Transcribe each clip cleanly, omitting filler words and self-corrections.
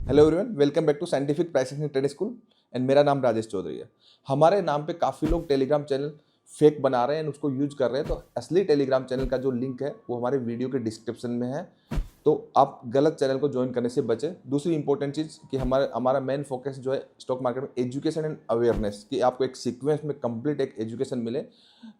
Hello everyone, welcome back to scientific pricing in trade school and मेरा नाम राजेश चौधरी है। हमारे नाम पे काफ़ी लोग टेलीग्राम चैनल फेक बना रहे हैं एंड उसको यूज कर रहे हैं। तो असली टेलीग्राम चैनल का जो लिंक है वो हमारे वीडियो के डिस्क्रिप्शन में है। तो आप गलत चैनल को ज्वाइन करने से बचें। दूसरी इंपॉर्टेंट चीज़ कि हमारा हमारा मेन फोकस जो है स्टॉक मार्केट में एजुकेशन एंड अवेयरनेस, कि आपको एक सीक्वेंस में कंप्लीट एक एजुकेशन मिले।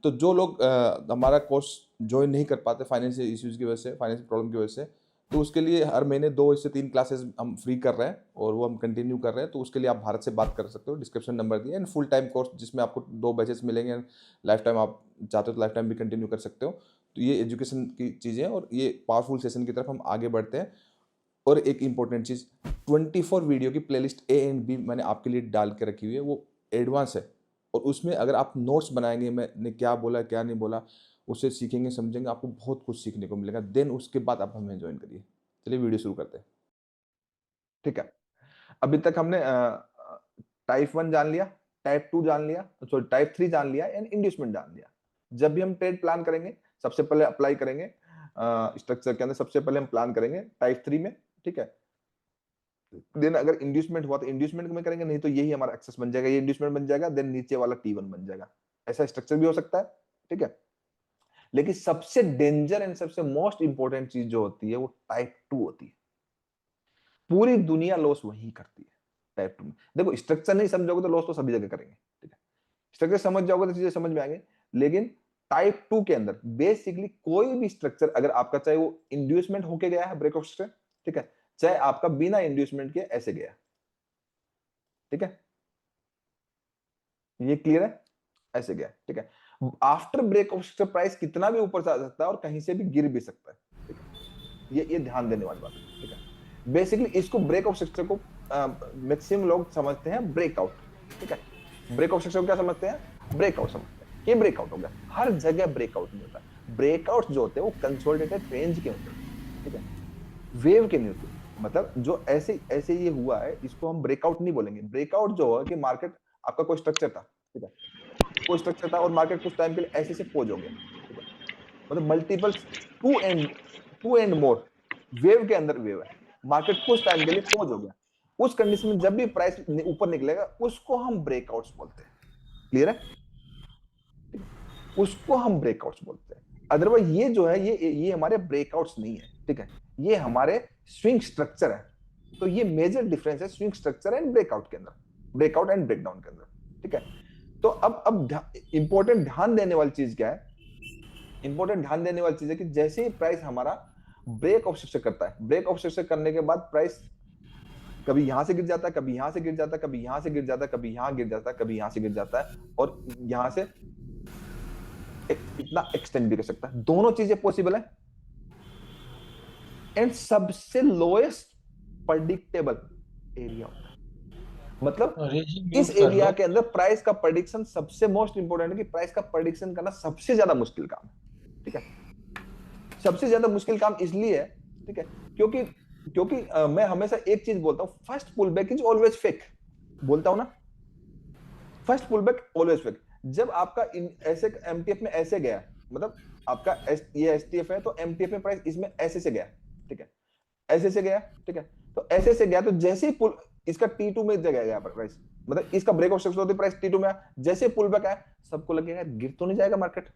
तो जो लोग हमारा कोर्स ज्वाइन नहीं कर पाते फाइनेंशियल इश्यूज़ की वजह से, फाइनेंशियल प्रॉब्लम की वजह से, तो उसके लिए हर महीने 2 से 3 क्लासेस हम फ्री कर रहे हैं और वो हम कंटिन्यू कर रहे हैं। तो उसके लिए आप भारत से बात कर सकते हो, डिस्क्रिप्शन नंबर दिया, एंड फुल टाइम कोर्स जिसमें आपको 2 बैचेस मिलेंगे। लाइफ टाइम आप चाहते हो तो लाइफ टाइम भी कंटिन्यू कर सकते हो। तो ये एजुकेशन की चीज़ें हैं और ये पावरफुल सेशन की तरफ हम आगे बढ़ते हैं। और एक इंपॉर्टेंट चीज़, 24 वीडियो की प्लेलिस्ट ए एंड बी मैंने आपके लिए डाल के रखी हुई है, वो एडवांस है। और उसमें अगर आप नोट्स बनाएंगे, मैंने क्या बोला क्या नहीं बोला, उससे सीखेंगे समझेंगे, आपको बहुत कुछ सीखने को मिलेगा। देन उसके बाद आप हमें ज्वाइन करिए। चलिए वीडियो शुरू करते हैं। ठीक है, अभी तक हमने टाइप 1 जान लिया, टाइप 2 जान लिया, सॉरी टाइप 3 जान लिया एंड इंड्यूसमेंट जान लिया। जब भी हम ट्रेड प्लान करेंगे सबसे पहले अप्लाई करेंगे स्ट्रक्चर के अंदर, सबसे पहले हम प्लान करेंगे टाइप 3 में। ठीक है, देन अगर इंड्यूसमेंट हुआ तो इंड्यूसमेंट में करेंगे, नहीं तो यही हमारा एक्सेस बन जाएगा, ये इंड्यूसमेंट बन जाएगा, देन नीचे वाला T1 बन जाएगा। ऐसा स्ट्रक्चर भी हो सकता है। ठीक है, लेकिन सबसे डेंजर एंड सबसे मोस्ट इंपॉर्टेंट चीज जो होती है वो टाइप 2 होती है। पूरी दुनिया लॉस वही करती है टाइप 2 में। देखो, स्ट्रक्चर नहीं समझोगे तो लॉस तो सभी जगह करेंगे। ठीक है, स्ट्रक्चर समझ जाओगे तो चीजें समझ में आएंगे। लेकिन टाइप 2 के अंदर बेसिकली कोई भी स्ट्रक्चर अगर आपका, चाहे वो इंड्यूसमेंट होके गया है ब्रेकआउट से, ठीक है, चाहे आपका बिना इंड्यूसमेंट के ऐसे गया, ठीक है, ये क्लियर है, ऐसे गया, ठीक है, आफ्टर ब्रेकआउट से प्राइस कितना भी ऊपर जा सकता है और कहीं से भी गिर भी सकता है। ठीक है, ये ध्यान देने वाली बात है। ठीक है, बेसिकली इसको ब्रेकआउट सेक्टर को मैक्सिमम लोग समझते हैं ब्रेकआउट। ठीक है, ब्रेकआउट सेक्टर को क्या समझते हैं? ब्रेकआउट समझते हैं, ये ब्रेकआउट हो गया। हर जगह ब्रेकआउट नहीं होता है। ब्रेकआउट जो होते हैं वो कंसोलिडेटेड रेंज के होते हैं। ठीक है, वेव के नहीं होते। मतलब जो ऐसे ऐसे ये हुआ है, इसको हम ब्रेकआउट नहीं बोलेंगे। ब्रेकआउट जो है कि मार्केट, आपका कोई स्ट्रक्चर था, ठीक है, कोई स्ट्रक्चर था और मार्केट कुछ टाइम के लिए ऐसे से पोज हो गया। ठीक है, मतलब multiples, two and more wave के अंदर वेव है, मार्केट कुछ टाइम के लिए पोज हो गया। उस कंडीशन में जब भी प्राइस ऊपर निकलेगा उसको हम ब्रेकआउट्स बोलते हैं। क्लियर है? ठीक है, उसको हम ब्रेकआउट्स बोलते हैं। अदरवाइज ये जो है, ये हमारे ब्रेकआउट्स नहीं है। ठीक है, ये हमारे स्विंग स्ट्रक्चर है। तो ये मेजर डिफरेंस है स्विंग स्ट्रक्चर एंड ब्रेकआउट के अंदर, ब्रेकआउट एंड ब्रेकडाउन के अंदर। ठीक है, तो अब इंपॉर्टेंट ध्यान देने वाली चीज क्या है? इंपॉर्टेंट ध्यान देने वाली चीज है कि जैसे ही प्राइस हमारा ब्रेक ऑफ सेक्शन करता है, ब्रेक ऑफ सेक्शन करने के बाद प्राइस कभी यहां से गिर जाता है, कभी यहां से गिर जाता है, कभी यहां से गिर जाता है, कभी यहां गिर जाता है, कभी यहां से गिर जाता है, और यहां से इतना एक्सटेंड भी कर सकता है। दोनों चीजें पॉसिबल है। एंड सबसे लोएस्ट प्रेडिक्टेबल एरिया होता है। मतलब रेजी इस म्यूट कर एरिया लो। के अंदर प्राइस का प्रेडिक्शन सबसे मोस्ट इंपोर्टेंट है, कि प्राइस का प्रेडिक्शन करना सबसे ज्यादा मुश्किल काम है। ठीक है, सबसे ज्यादा मुश्किल काम इसलिए है, ठीक है, क्योंकि क्योंकि मैं हमेशा एक चीज बोलता हूं, first pull back is always fake. बोलता हूं ना, first pull back always fake. जब आपका ऐसे एमटीएफ में ऐसे गया, मतलब आपका ये एसटीएफ है, तो एमटीएफ में प्राइस इसमें ऐसे से गया, ठीक है, ऐसे से गया, ठीक है, तो ऐसे से गया, तो जैसे ही पुल इसका T2 में जगह गया प्राइस, मतलब इसका ब्रेक ऑफ सेक्शन होती प्राइस T2 में आया, जैसे पुल बैक आया सबको लगेगा गिर तो नहीं जाएगा मार्केट,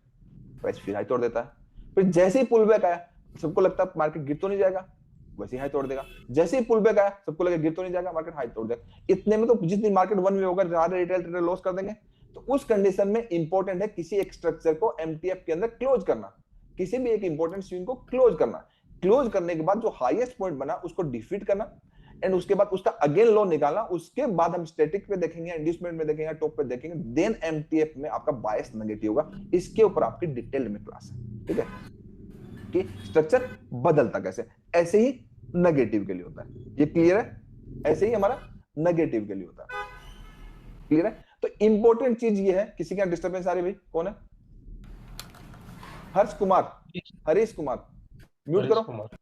प्राइस फिर हाई तोड़ देता है। फिर जैसे ही पुल बैक आया सबको लगता है मार्केट गिर तो नहीं जाएगा, वैसे ही हाई तोड़ देगा। जैसे ही पुल बैक आया सबको लगे गिर तो नहीं जाएगा, मार्केट हाई तोड़ देगा। इतने में तो जितनी मार्केट वन वे होगा सारे रिटेल ट्रेडर लॉस कर देंगे। तो उस कंडीशन में इंपॉर्टेंट है किसी एक स्ट्रक्चर को एमटीएफ के अंदर क्लोज करना, किसी भी एक इंपॉर्टेंट स्विंग को क्लोज करना। क्लोज करने के बाद जो हाईएस्ट पॉइंट बना उसको डिफीट करना, एंड उसके बाद उसका अगेन लो निकालना। उसके बाद हम स्टैटिक पे देखेंगे, इंड्यूसमेंट में देखेंगे, टॉप पे देखेंगे, देन एमटीएफ में आपका बायस नेगेटिव होगा। इसके ऊपर आपकी डिटेल में क्लास है। ठीक है, कि स्ट्रक्चर बदलता कैसे, ऐसे ही नेगेटिव के लिए होता है। ये क्लियर है? ऐसे ही हमारा नेगेटिव के लिए होता है। क्लियर है? तो इंपॉर्टेंट चीज ये है, किसी का डिस्टर्बेंस आ रही भाई? कौन है? हर्ष कुमार, हरीश कुमार, म्यूट हरीश करो। कुमार।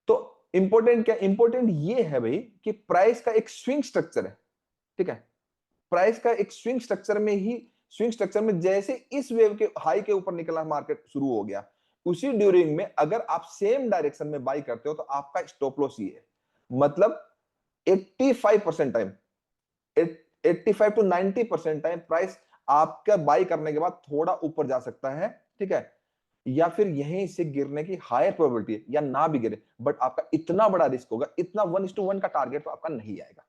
तो इंपॉर्टेंट क्या? इंपॉर्टेंट ये है भाई कि प्राइस का एक स्विंग स्ट्रक्चर है। ठीक है, प्राइस का एक स्विंग स्ट्रक्चर में ही, स्विंग स्ट्रक्चर में जैसे इस वेव के हाई के ऊपर निकला मार्केट शुरू हो गया, उसी ड्यूरिंग में अगर आप सेम डायरेक्शन में बाई करते हो तो आपका स्टॉप लॉस ये है। मतलब 85% टाइम, 85 to 90% टाइम प्राइस आपका बाई करने के बाद थोड़ा ऊपर जा सकता है, ठीक है, या फिर यहीं से गिरने की हायर प्रोबेबिलिटी है, या ना भी गिरे, बट आपका इतना बड़ा रिस्क होगा, इतना 1:1 का टारगेट तो आपका नहीं आएगा।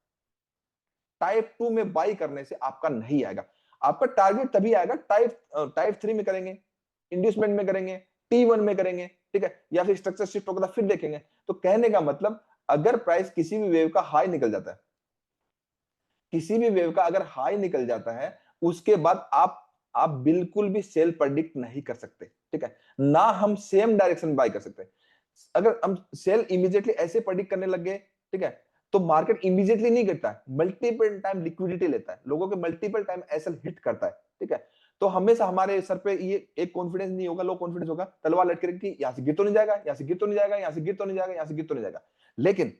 टाइप 2 में बाई करने से आपका नहीं आएगा। आपका टारगेट तभी आएगा टाइप 3 में करेंगे, इंड्यूसमेंट में करेंगे, T1 में करेंगे, ठीक है, या फिर स्ट्रक्चर शिफ्ट होगा फिर देखेंगे। तो कहने का मतलब, अगर प्राइस किसी भी वेव का हाई निकल जाता है, किसी भी वेव का अगर हाई निकल जाता है, उसके बाद आप बिल्कुल भी सेल प्रेडिक्ट नहीं कर सकते, ठीक है, ना हम सेम डायरेक्शन बाय कर सकते। अगर हम सेल इमीडिएटली ऐसे प्रेडिक्ट करने लग गए, ठीक है, तो मार्केट इमीडिएटली नहीं गिरता है, मल्टीपल टाइम लिक्विडिटी लेता है, लोगों के मल्टीपल टाइम एसएल हिट करता है, ठीक है। तो हमेशा हमारे सर पे ये एक कॉन्फिडेंस नहीं होगा, लो कॉन्फिडेंस होगा, तलवार लटके रहेगी, यहां से गिर तो नहीं जाएगा, यहां से गिर तो नहीं जाएगा, यहां से गिर तो नहीं जाएगा, यहां से गिर तो नहीं जाएगा। लेकिन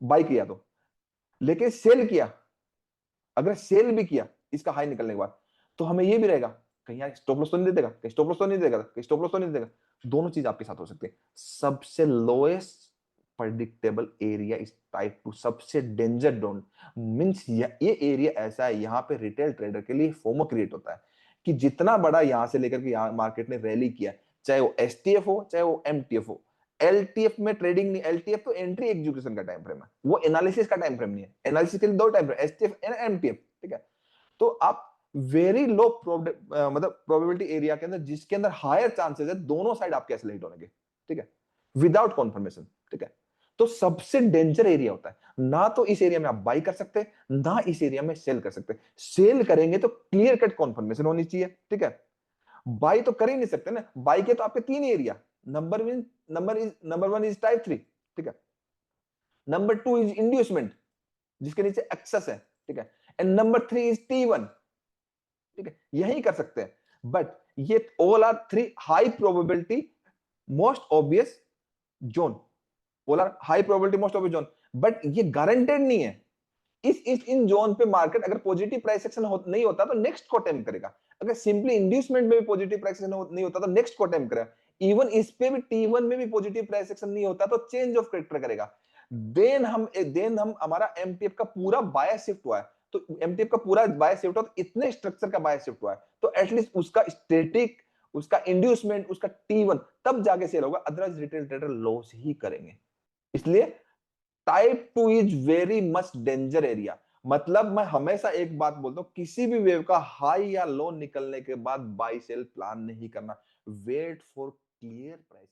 बाई किया तो, लेकिन सेल किया, अगर सेल भी किया इसका हाई निकलने के बाद, तो हमें ये भी रहेगा, कहीं यार स्टॉप लॉस तो नहीं दे देगा, कहीं स्टॉप लॉस तो नहीं देगा, कहीं स्टॉप लॉस तो नहीं देगा। दोनों चीज आपके साथ हो सकती है। सबसे lowest predictable area is type 2, सबसे डेंजर जोन मींस ये एरिया ऐसा है, यहाँ पे रिटेल ट्रेडर के लिए फोमो क्रिएट होता है कि जितना बड़ा यहां से लेकर के यहाँ मार्केट ने रैली किया, चाहे वो एसटीएफ हो चाहे वो एमटीएफ हो। एलटीएफ में ट्रेडिंग नहीं, एलटीएफ तो एंट्री एग्जीक्यूशन का टाइम फ्रेम है, वो एनालिसिस का टाइम फ्रेम नहीं है। एनालिसिस के लिए दो time frame, STF and MTF, ठीक है। तो आप वेरी लो मतलब प्रोबेबिलिटी एरिया के अंदर, जिसके अंदर हायर चांसेस है दोनों साइड आपके ऐसे हिट होने के, ठीक है, विदाउट कॉन्फर्मेशन, ठीक है। तो सबसे डेंजर एरिया होता है, ना तो इस एरिया में आप बाई कर सकते, ना इस एरिया में सेल कर सकते। सेल करेंगे तो क्लियर कट कॉन्फर्मेशन होनी चाहिए, ठीक है। बाई तो कर ही नहीं सकते ना, बाई के तो आपके तीन area, number one is type 3, ठीक है, नंबर 2 इज इंड्यूसमेंट जिसके नीचे एक्सेस है, ठीक है, एंड नंबर 3 इज T1, ठीक है, यही कर सकते हैं। बट ये all are three high probability most obvious zone, all are high probability most obvious zone, but ये गारंटेड नहीं है। इस इन जोन पे मार्केट अगर पॉजिटिव प्राइस एक्शन नहीं होता तो नेक्स्ट को अटेम्प्ट करेगा, अगर सिंपली इंड्यूसमेंट में भी पॉजिटिव प्राइस एक्शन नहीं होता तो नेक्स्ट को अटेम्प्ट करेगा, इवन इस पे भी T1 में भी पॉजिटिव प्राइस एक्शन नहीं होता तो चेंज ऑफ कैरेक्टर करेगा। देन हम हमारा एमटीएफ का पूरा बायस शिफ्ट हुआ है, तो एमटीएफ का पूरा बायस शिफ्ट हुआ तो इतने स्ट्रक्चर का बायस शिफ्ट हुआ है, तो एटलीस्ट उसका स्टैटिक, उसका इंड्यूसमेंट, उसका T1 तब जाके सेल होगा, अदरवाइज रिटेल ट्रेडर लॉस ही करेंगे। इसलिए type 2 is very much danger area. मतलब मैं हमेशा एक बात बोलता हूं, किसी भी वेव का हाई या लो निकलने के बाद बाई सेल प्लान नहीं करना, वेट फॉर क्लियर प्राइस।